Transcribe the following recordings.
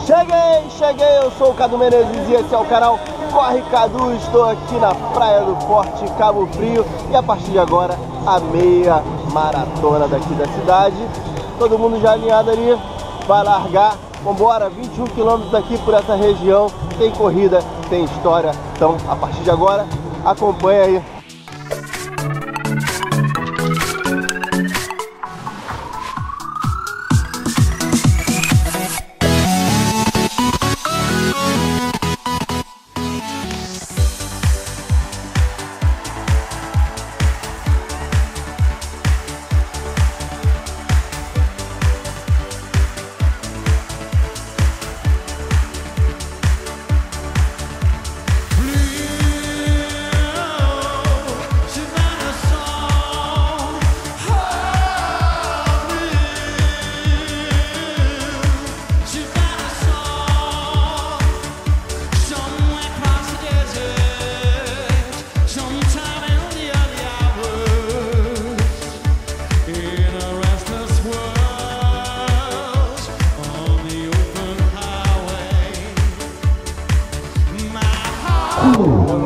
Cheguei, eu sou o Cadu Menezes e esse é o canal Corre Cadu. Estou aqui na Praia do Forte, Cabo Frio, e a partir de agora a meia maratona daqui da cidade. Todo mundo já alinhado ali, vai largar, vambora, 21 quilômetros aqui por essa região, tem corrida, tem história, então a partir de agora acompanha aí.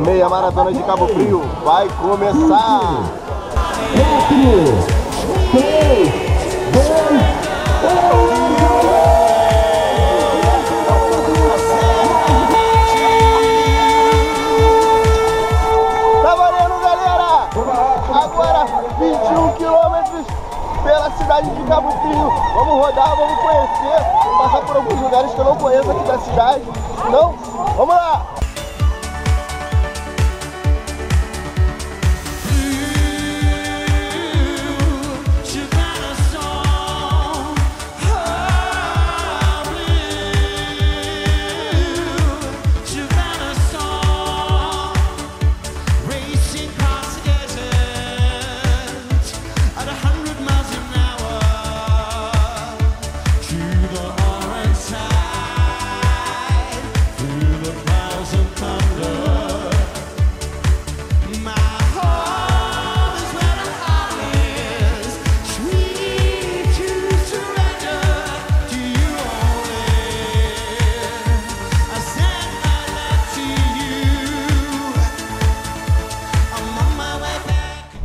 Meia maratona de Cabo Frio vai começar. 4, 3, 2, 1. Tá valendo, galera! Agora 21 quilômetros pela cidade de Cabo Frio. Vamos rodar, vamos conhecer, vamos passar por alguns lugares que eu não conheço aqui da cidade. Não? Vamos lá!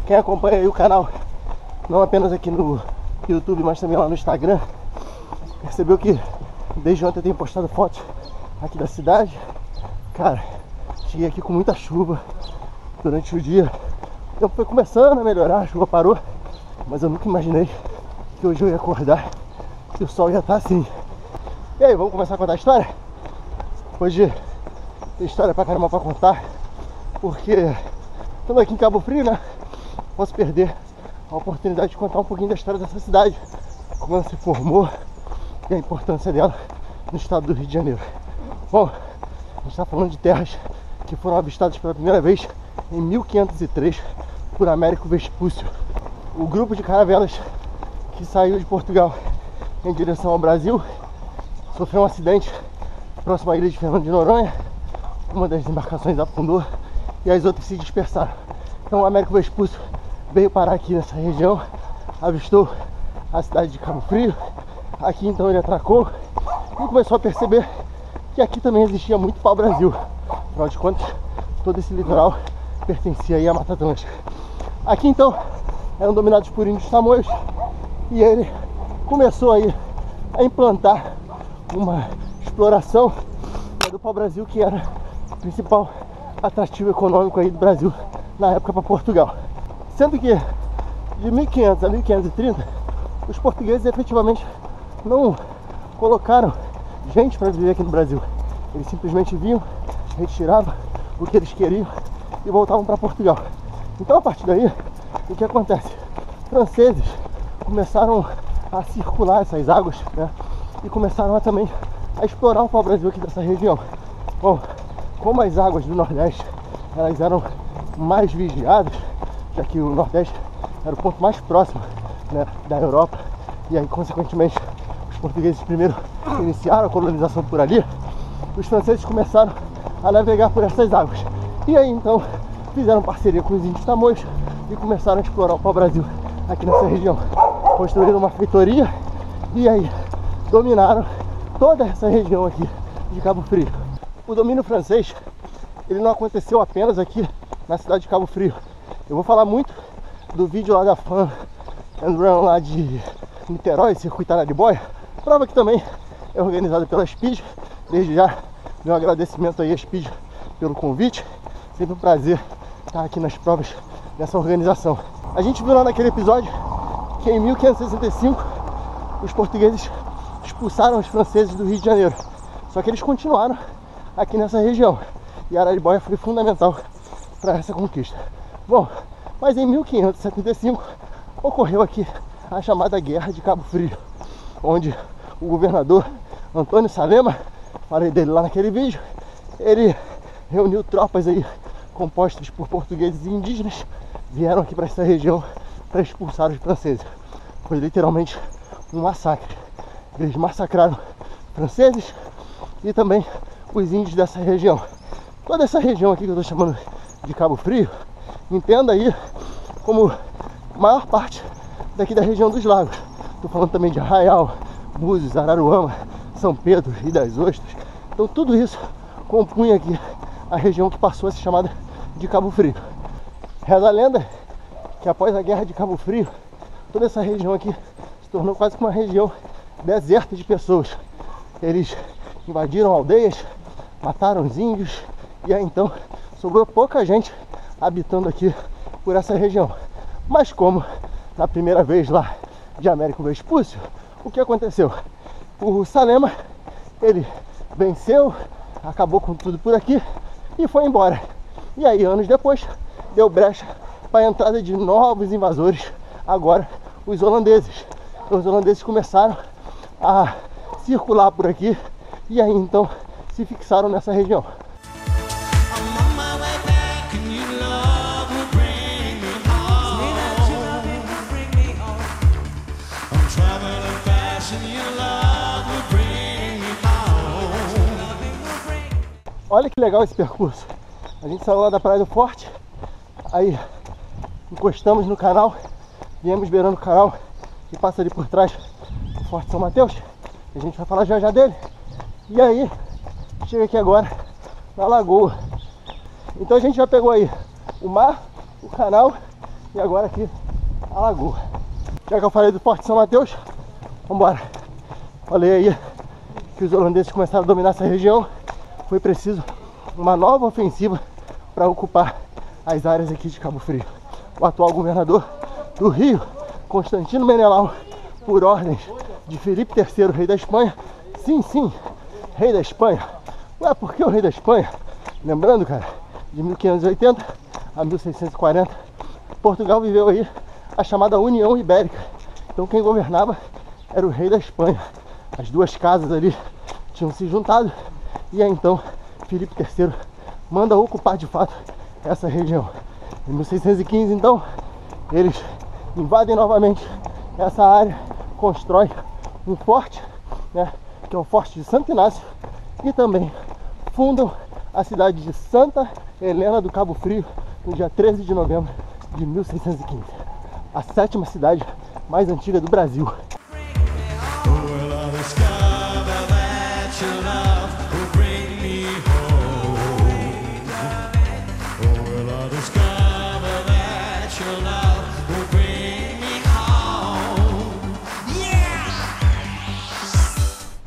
Quem acompanha aí o canal, não apenas aqui no YouTube, mas também lá no Instagram, percebeu que desde ontem eu tenho postado fotos aqui da cidade. Cara, cheguei aqui com muita chuva durante o dia. O tempo foi começando a melhorar, a chuva parou, mas eu nunca imaginei que hoje eu ia acordar e o sol ia estar assim. E aí, vamos começar a contar a história? Hoje tem história pra caramba pra contar, porque estamos aqui em Cabo Frio, né? Posso perder a oportunidade de contar um pouquinho da história dessa cidade, como ela se formou e a importância dela no estado do Rio de Janeiro. Bom, a gente está falando de terras que foram avistadas pela primeira vez em 1503 por Américo Vespúcio. O grupo de caravelas que saiu de Portugal em direção ao Brasil sofreu um acidente próximo à ilha de Fernando de Noronha. Uma das embarcações afundou e as outras se dispersaram. Então o Américo Vespúcio veio parar aqui nessa região, avistou a cidade de Cabo Frio. Aqui então ele atracou e começou a perceber que aqui também existia muito pau-brasil. Afinal de contas, todo esse litoral pertencia aí à Mata Atlântica. Aqui então eram dominados por índios tamoios e ele começou aí a implantar uma exploração do pau-brasil, que era o principal atrativo econômico aí do Brasil na época para Portugal. Sendo que de 1500 a 1530 os portugueses efetivamente não colocaram gente para viver aqui no Brasil. Eles simplesmente vinham, retiravam o que eles queriam e voltavam para Portugal. Então a partir daí, o que acontece? Franceses começaram a circular essas águas, né? E começaram também a explorar o pau-brasil aqui dessa região. Bom, como as águas do Nordeste elas eram mais vigiadas, já que o Nordeste era o ponto mais próximo, né, da Europa, e aí consequentemente os portugueses primeiro iniciaram a colonização por ali, os franceses começaram a navegar por essas águas. E aí então fizeram parceria com os índios tamoios e começaram a explorar o pau-brasil aqui nessa região. Construíram uma feitoria e aí dominaram toda essa região aqui de Cabo Frio. O domínio francês, ele não aconteceu apenas aqui na cidade de Cabo Frio. Eu vou falar muito do vídeo lá da Fun and Run lá de Niterói, circuito Araribóia. Prova que também é organizada pela Speed. Desde já, meu agradecimento aí à Speed pelo convite. Sempre um prazer estar aqui nas provas dessa organização. A gente viu lá naquele episódio que em 1565 os portugueses expulsaram os franceses do Rio de Janeiro. Só que eles continuaram aqui nessa região. E Araribóia foi fundamental para essa conquista. Bom, mas em 1575 ocorreu aqui a chamada Guerra de Cabo Frio, onde o governador Antônio Salema, falei dele lá naquele vídeo, ele reuniu tropas aí compostas por portugueses e indígenas, vieram aqui para essa região para expulsar os franceses. Foi literalmente um massacre. Eles massacraram franceses e também os índios dessa região. Toda essa região aqui que eu estou chamando de Cabo Frio, entenda aí como maior parte daqui da região dos lagos. Estou falando também de Arraial, Búzios, Araruama, São Pedro, Rio das Ostras. Então tudo isso compunha aqui a região que passou a ser chamada de Cabo Frio. Reza a lenda que após a Guerra de Cabo Frio, toda essa região aqui se tornou quase que uma região deserta de pessoas. Eles invadiram aldeias, mataram os índios e aí então sobrou pouca gente habitando aqui por essa região. Mas como na primeira vez lá de Américo Vespúcio, o que aconteceu? O Salema, ele venceu, acabou com tudo por aqui e foi embora. E aí anos depois deu brecha para a entrada de novos invasores, agora os holandeses. Então, os holandeses começaram a circular por aqui e aí então se fixaram nessa região. Olha que legal esse percurso. A gente saiu lá da Praia do Forte, aí encostamos no canal, viemos beirando o canal que passa ali por trás do Forte São Mateus. A gente vai falar já já dele. E aí, chega aqui agora na lagoa. Então a gente já pegou aí o mar, o canal e agora aqui a lagoa. Já que eu falei do Forte São Mateus, vamos embora. Falei aí que os holandeses começaram a dominar essa região. Foi preciso uma nova ofensiva para ocupar as áreas aqui de Cabo Frio. O atual governador do Rio, Constantino Menelau, por ordens de Filipe III, rei da Espanha. Sim, rei da Espanha. Ué, por que o rei da Espanha? Lembrando, cara, de 1580 a 1640, Portugal viveu aí a chamada União Ibérica. Então quem governava era o rei da Espanha. As duas casas ali tinham se juntado e aí então Filipe III manda ocupar de fato essa região. Em 1615 então eles invadem novamente essa área, constroem um forte, né, que é o Forte de Santo Inácio, e também fundam a cidade de Santa Helena do Cabo Frio no dia 13 de novembro de 1615. A 7ª cidade mais antiga do Brasil.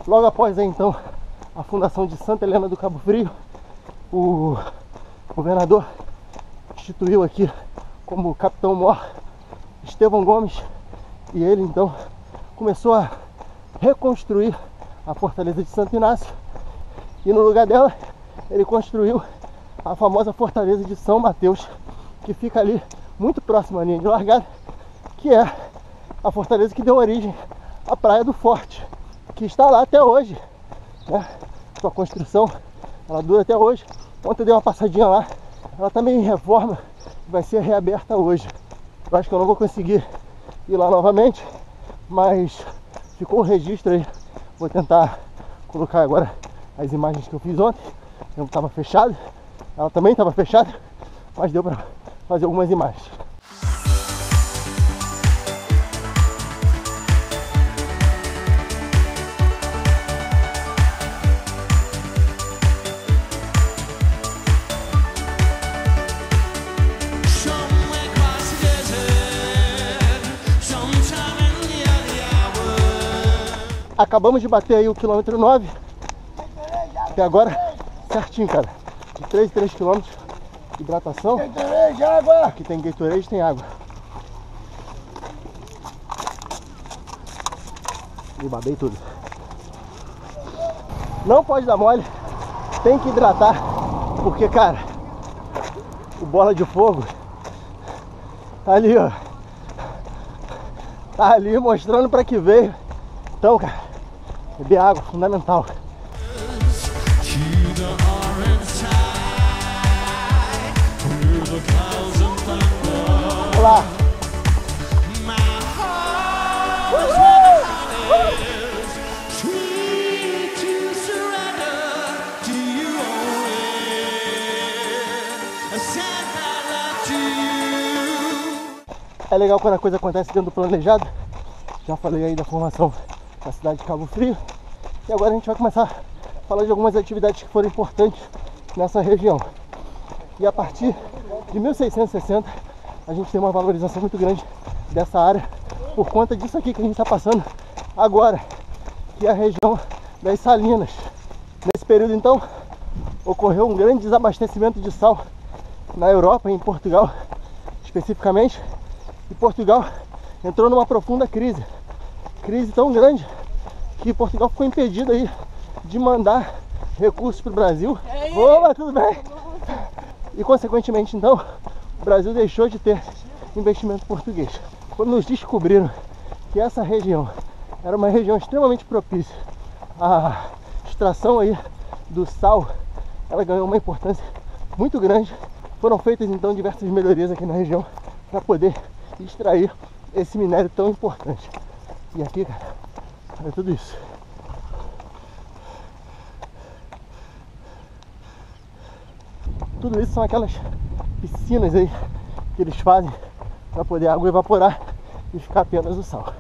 Logo após então a fundação de Santa Helena do Cabo Frio, o governador instituiu aqui como capitão-mor Estevão Gomes, e ele então começou a reconstruir a fortaleza de Santo Inácio, e no lugar dela ele construiu a famosa fortaleza de São Mateus, que fica ali muito próximo à linha de largada, que é a fortaleza que deu origem à Praia do Forte, que está lá até hoje, né? Sua construção, ela dura até hoje. Ontem eu dei uma passadinha lá, ela também em reforma, vai ser reaberta hoje. Eu acho que eu não vou conseguir ir lá novamente, mas ficou o registro aí. Vou tentar colocar agora as imagens que eu fiz ontem. O tempo estava fechado, ela também estava fechada, mas deu para fazer algumas imagens. Acabamos de bater aí o quilômetro 9. Até agora, certinho, cara. De 3 km. Hidratação. Gatorade, água! Aqui tem Gatorade, tem água. E babei tudo. Não pode dar mole. Tem que hidratar. Porque, cara, o Bola de Fogo tá ali, ó. Tá ali mostrando pra que veio. Então, cara, beber água, fundamental. Olá. É legal quando a coisa acontece dentro do planejado. Já falei aí da formação da cidade de Cabo Frio. E agora a gente vai começar a falar de algumas atividades que foram importantes nessa região. E a partir de 1660 a gente tem uma valorização muito grande dessa área por conta disso aqui que a gente está passando agora, que é a região das salinas. Nesse período então ocorreu um grande desabastecimento de sal na Europa, em Portugal especificamente, e Portugal entrou numa profunda crise tão grande que Portugal ficou impedido aí de mandar recursos para o Brasil. Opa, tudo bem? E consequentemente então o Brasil deixou de ter investimento português. Quando nos descobriram que essa região era uma região extremamente propícia à extração aí do sal, ela ganhou uma importância muito grande. Foram feitas então diversas melhorias aqui na região para poder extrair esse minério tão importante. E aqui, cara, olha tudo isso. Tudo isso são aquelas piscinas aí que eles fazem para poder a água evaporar e ficar apenas o sal.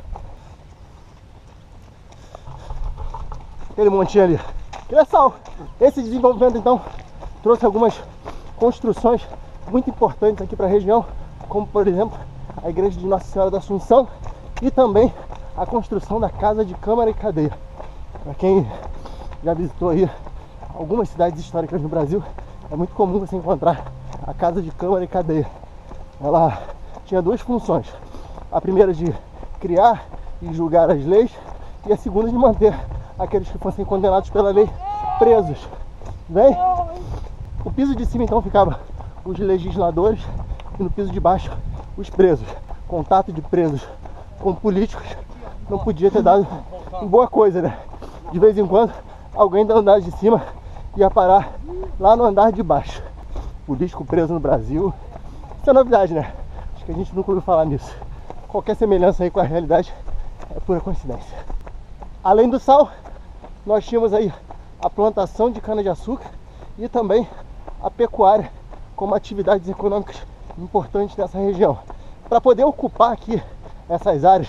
Aquele montinho ali, que é sal. Esse desenvolvimento então trouxe algumas construções muito importantes aqui para a região, como por exemplo a igreja de Nossa Senhora da Assunção e também a construção da Casa de Câmara e Cadeia. Para quem já visitou aí algumas cidades históricas no Brasil, é muito comum você encontrar a Casa de Câmara e Cadeia. Ela tinha duas funções: a primeira de criar e julgar as leis, e a segunda de manter aqueles que fossem condenados pela lei presos. Bem, o piso de cima então ficava os legisladores e no piso de baixo os presos. Contato de presos com políticos não podia ter dado boa coisa, né? De vez em quando alguém do andar de cima ia parar lá no andar de baixo. Político preso no Brasil, isso é novidade, né? Acho que a gente nunca ouviu falar nisso. Qualquer semelhança aí com a realidade é pura coincidência. Além do sal, nós tínhamos aí a plantação de cana-de-açúcar e também a pecuária como atividades econômicas importantes nessa região. Para poder ocupar aqui essas áreas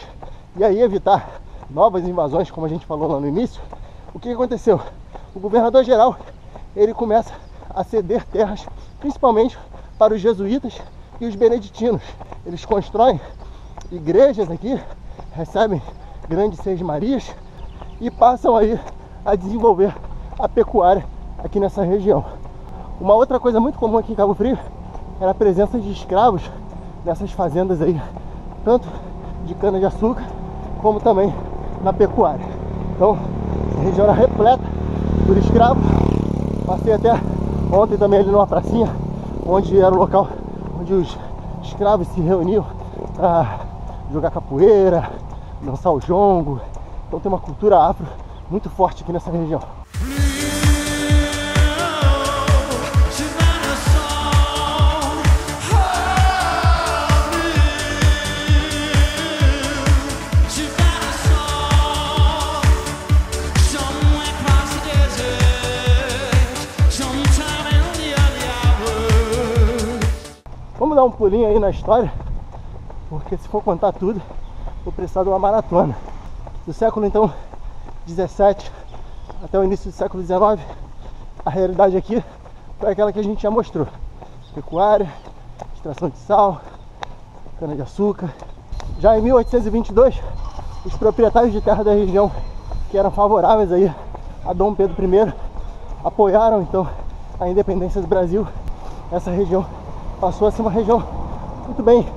e aí evitar novas invasões, como a gente falou lá no início, o que aconteceu? O governador geral, ele começa a ceder terras, principalmente para os jesuítas e os beneditinos. Eles constroem igrejas aqui, recebem grandes sesmarias e passam aí a desenvolver a pecuária aqui nessa região. Uma outra coisa muito comum aqui em Cabo Frio era a presença de escravos nessas fazendas aí, tanto de cana-de-açúcar como também na pecuária. Então, a região era repleta por escravos. Passei até ontem também ali numa pracinha, onde era o local onde os escravos se reuniam para jogar capoeira, dançar o jongo. Então tem uma cultura afro muito forte aqui nessa região. Vamos dar um pulinho aí na história, porque se for contar tudo, vou precisar de uma maratona. Do século então 17 até o início do século 19, a realidade aqui foi aquela que a gente já mostrou: pecuária, extração de sal, cana-de-açúcar. Já em 1822, os proprietários de terra da região que eram favoráveis aí a Dom Pedro I, apoiaram então a independência do Brasil. Essa região passou a ser uma região muito bem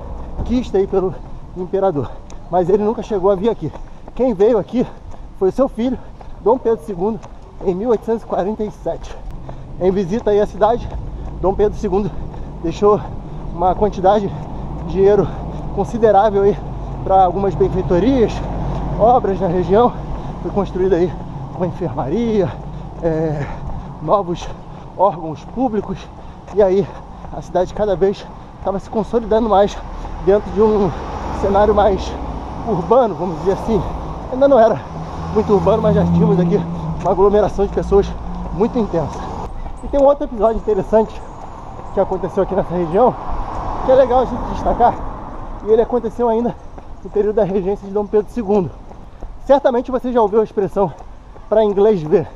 quista aí pelo imperador, mas ele nunca chegou a vir aqui. Quem veio aqui foi o seu filho, Dom Pedro II, em 1847. Em visita aí à cidade, Dom Pedro II deixou uma quantidade de dinheiro considerável aí para algumas benfeitorias, obras na região. Foi construída aí uma enfermaria, novos órgãos públicos, e aí a cidade cada vez estava se consolidando mais dentro de um cenário mais urbano, vamos dizer assim. Ainda não era muito urbano, mas já tínhamos aqui uma aglomeração de pessoas muito intensa. E tem um outro episódio interessante que aconteceu aqui nessa região, que é legal a gente destacar, e ele aconteceu ainda no período da regência de Dom Pedro II. Certamente você já ouviu a expressão para inglês ver,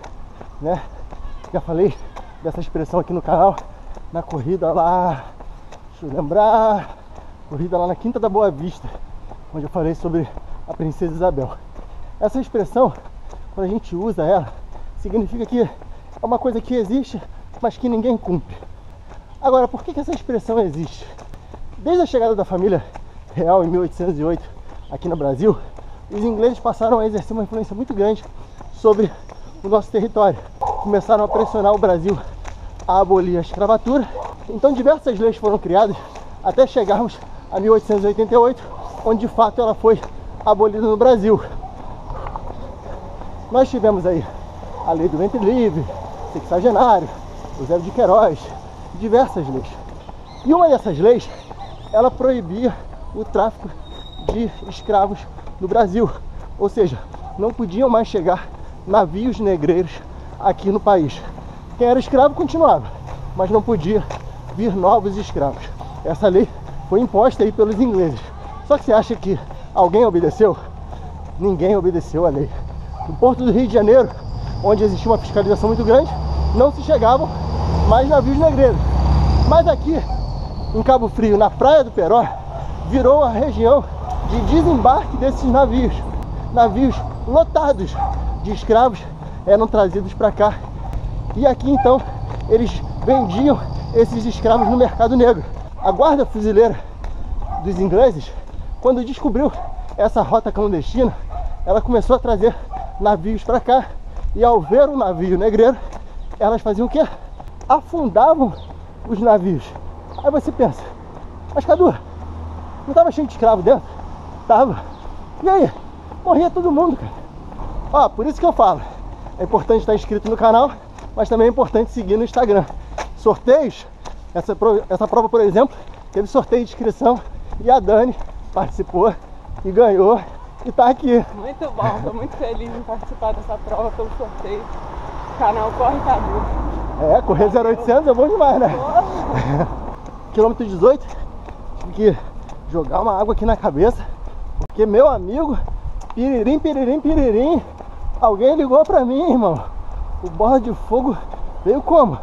né? Já falei dessa expressão aqui no canal, na corrida lá, deixa eu lembrar, corrida lá na Quinta da Boa Vista, onde eu falei sobre a Princesa Isabel. Essa expressão, quando a gente usa ela, significa que é uma coisa que existe, mas que ninguém cumpre. Agora, por que essa expressão existe? Desde a chegada da família real em 1808 aqui no Brasil, os ingleses passaram a exercer uma influência muito grande sobre o nosso território. Começaram a pressionar o Brasil a abolir a escravatura. Então diversas leis foram criadas até chegarmos a 1888, onde de fato ela foi abolida no Brasil. Nós tivemos aí a lei do ventre livre, sexagenário, Eusébio de Queiroz, diversas leis. E uma dessas leis, ela proibia o tráfico de escravos no Brasil. Ou seja, não podiam mais chegar navios negreiros aqui no país. Quem era escravo continuava, mas não podia vir novos escravos. Essa lei foi imposta aí pelos ingleses. Só que você acha que alguém obedeceu? Ninguém obedeceu a lei. No Porto do Rio de Janeiro, onde existia uma fiscalização muito grande, não se chegavam mais navios negreiros. Mas aqui, em Cabo Frio, na Praia do Peró, virou a região de desembarque desses navios. Navios lotados de escravos eram trazidos para cá. E aqui, então, eles vendiam esses escravos no mercado negro. A guarda fuzileira dos ingleses, quando descobriu essa rota clandestina, ela começou a trazer navios para cá. E ao ver o navio negreiro, elas faziam o quê? Afundavam os navios. Aí você pensa, mas Cadu, não estava cheio de escravo dentro? Tava. E aí? Morria todo mundo, cara. Ó, por isso que eu falo, é importante estar inscrito no canal, mas também é importante seguir no Instagram. Sorteios, essa prova, por exemplo, teve sorteio de inscrição e a Dani participou e ganhou e tá aqui. Muito bom, tô muito feliz em participar dessa prova pelo sorteio. O canal Corre Cadu. Correr 0800 é bom demais, né? Quilômetro 18, tive que jogar uma água aqui na cabeça, porque meu amigo, piririm, piririm, piririm, alguém ligou pra mim, irmão. O bola de fogo veio como?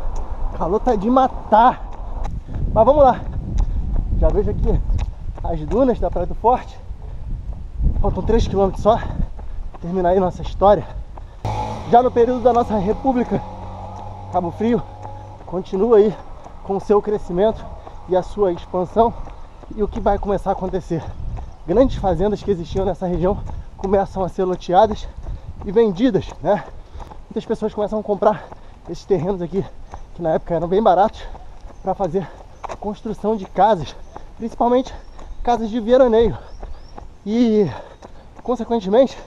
O calor tá de matar. Mas vamos lá. Já vejo aqui as dunas da Praia do Forte. Faltam 3 km só. Terminar aí nossa história. Já no período da nossa república, Cabo Frio continua aí com o seu crescimento e a sua expansão. E o que vai começar a acontecer? Grandes fazendas que existiam nessa região começam a ser loteadas e vendidas, né? Muitas pessoas começam a comprar esses terrenos aqui, que na época eram bem baratos, para fazer construção de casas, principalmente casas de veraneio. E, consequentemente,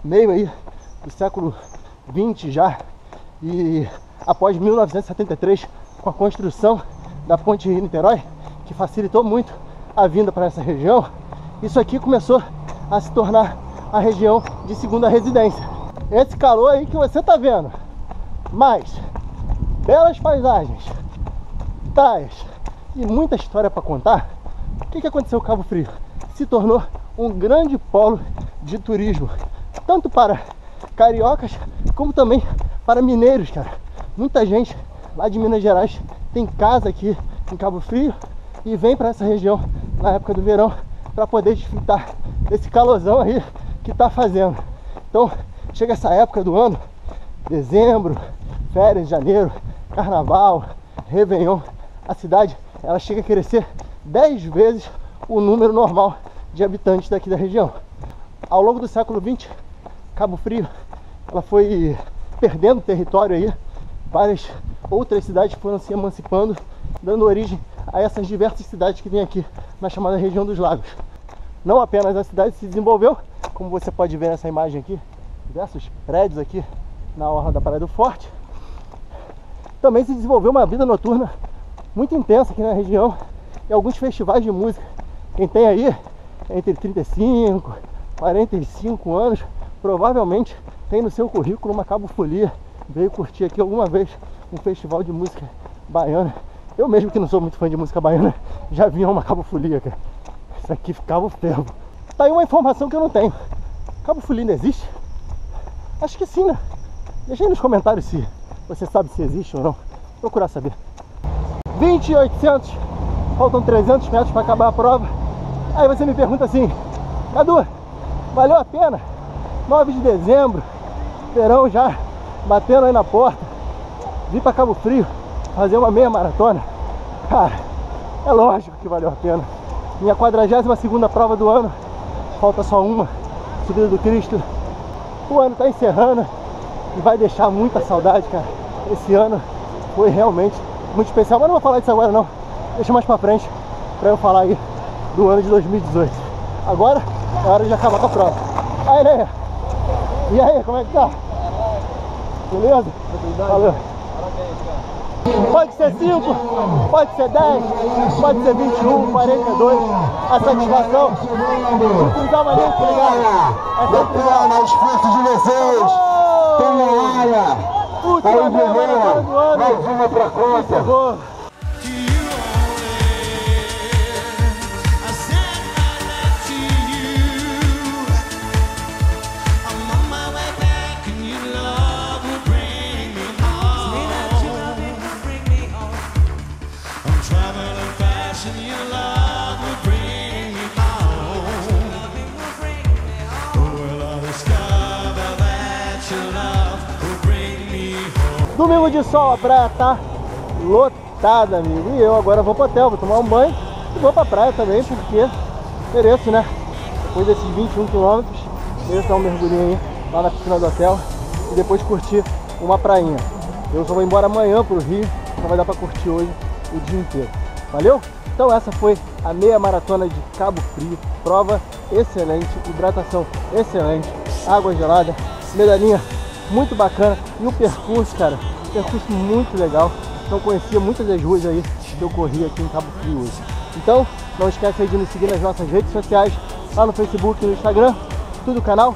meio aí do século XX já, e após 1973, com a construção da Ponte Rio-Niterói, que facilitou muito a vinda para essa região, isso aqui começou a se tornar a região de segunda residência. Esse calor aí que você tá vendo, mas belas paisagens, praias e muita história para contar. O que aconteceu com Cabo Frio? Se tornou um grande polo de turismo, tanto para cariocas como também para mineiros, cara. Muita gente lá de Minas Gerais tem casa aqui em Cabo Frio e vem para essa região na época do verão para poder desfrutar desse calorzão aí que tá fazendo. Então, chega essa época do ano, dezembro, férias de janeiro, carnaval, réveillon, a cidade ela chega a crescer 10 vezes o número normal de habitantes daqui da região. Ao longo do século XX, Cabo Frio ela foi perdendo território aí, várias outras cidades foram se emancipando, dando origem a essas diversas cidades que tem aqui na chamada região dos lagos. Não apenas a cidade se desenvolveu, como você pode ver nessa imagem aqui, diversos prédios aqui na orla da Praia do Forte, também se desenvolveu uma vida noturna muito intensa aqui na região e alguns festivais de música. Quem tem aí entre 35 e 45 anos provavelmente tem no seu currículo uma cabofolia, veio curtir aqui alguma vez um festival de música baiana. Eu mesmo que não sou muito fã de música baiana, já vi uma cabofolia, cara. Isso aqui ficava o ferro. Tá aí uma informação que eu não tenho. Cabofolia ainda existe? Acho que sim, né? Deixa aí nos comentários se você sabe se existe ou não. Vou procurar saber. 20.800, faltam 300 metros para acabar a prova. Aí você me pergunta assim: Cadu, valeu a pena? 9 de dezembro, verão já batendo aí na porta, vim para Cabo Frio fazer uma meia maratona. Cara, é lógico que valeu a pena. Minha 42ª prova do ano, falta só uma, Subida do Cristo. O ano está encerrando e vai deixar muita saudade, cara. Esse ano foi realmente muito especial, mas não vou falar disso agora não. Deixa mais pra frente pra eu falar aí do ano de 2018. Agora é hora de acabar com a prova. Aí, né? E aí, como é que tá? Beleza? Valeu. Pode ser 5, pode ser 10, pode ser 21, 42. A satisfação de cruzar uma linha, tá ligado? Bacana, esforço de vocês. Toma área. Última meia maratona do ano. Mais uma pra conta. Chegou. Domingo de sol, a praia tá lotada, amigo. E eu agora vou pro hotel, vou tomar um banho e vou pra praia também, porque mereço, né? Depois desses 21 km, mereço dar um mergulhinho aí lá na piscina do hotel e depois curtir uma prainha. Eu só vou embora amanhã pro Rio, então vai dar pra curtir hoje o dia inteiro. Valeu? Então essa foi a meia maratona de Cabo Frio. Prova excelente, hidratação excelente, água gelada, medalhinha muito bacana. E o percurso, cara, percurso muito legal. Não conhecia muitas das ruas aí que eu corri aqui em Cabo Frio hoje. Então, não esquece aí de nos seguir nas nossas redes sociais, lá no Facebook e no Instagram, tudo canal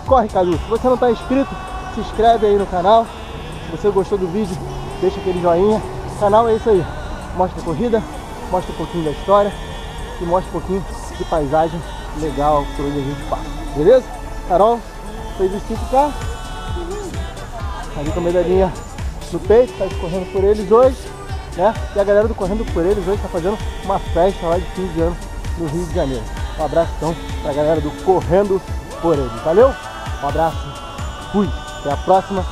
Corre Cadu. Se você não está inscrito, se inscreve aí no canal. Se você gostou do vídeo, deixa aquele joinha. O canal é isso aí, mostra a corrida, mostra um pouquinho da história e mostra um pouquinho de paisagem legal por onde a gente passa, beleza? Carol fez os 5K, ali com a medalhinha no peito, está correndo por eles hoje, né? E a galera do Correndo por Eles hoje está fazendo uma festa lá de fim de ano no Rio de Janeiro. Um abraço então para a galera do Correndo por Eles, valeu? Um abraço, fui, até a próxima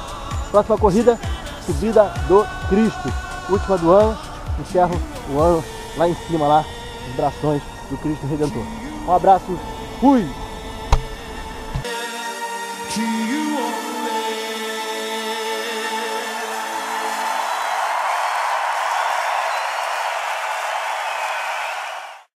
corrida, Subida do Cristo, última do ano, encerro o ano lá em cima, lá, os brações do Cristo Redentor. Um abraço, fui!